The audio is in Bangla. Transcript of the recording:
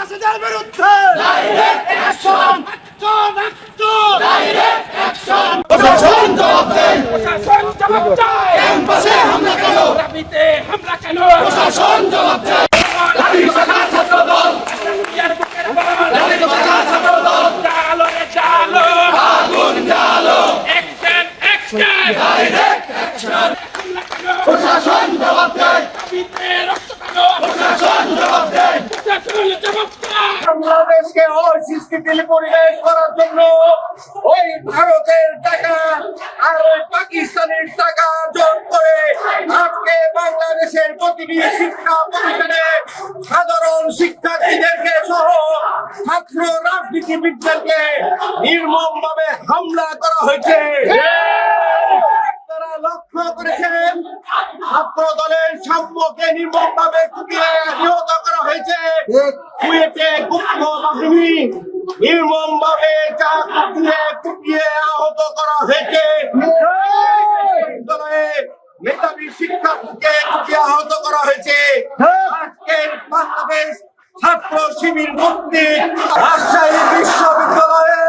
সন্ত্রাসীদের বিরুদ্ধে direct action, action, action, direct action. প্রশাসন জবাব দেন, প্রশাসন জবাব চায়। ক্যাম্পাসে হামলা কেন, রাবিতে হামলা কেন, প্রশাসন জবাব চায়। লাঠি শাখা ছাত্র দল, ইয়ার বুকের বল, লাঠি শাখা ছাত্র দল, জালো রে জালো, আগুন জালো। Action, action, direct action. প্রশাসন জবাব দেয়, রাবিতে রক্ত কেন, প্রশাসন জবাব দেয়, প্রশাসন জবাব চায়। বাংলাদেশকে অস্থিতিশীল পরিবেশ করার জন্য ওই ভারতের টাকা আর ওই পাকিস্তানের টাকা জোর করে আজকে বাংলাদেশের প্রতিটি শিক্ষা প্রতিষ্ঠানে সাধারণ শিক্ষার্থীদেরকে সহ ছাত্র রাজনীতিবিদদেরকে নির্মমভাবে হামলা করা হয়েছে। তারা লক্ষ্য করেছেন ছাত্র দলের সাম্যকে নির্মমভাবে কুপিয়ে নিহত করা হয়েছে। কুয়েটে গুপ্ত বাহিনী নির্মমভাবে কুপিয়ে আহত করা হয়েছে। মেধাবী শিক্ষার্থীকে কুপিয়ে আহত করা হয়েছে। আজকের বাংলাদেশ ছাত্র শিবির কর্তৃক রাজশাহী বিশ্ববিদ্যালয়ে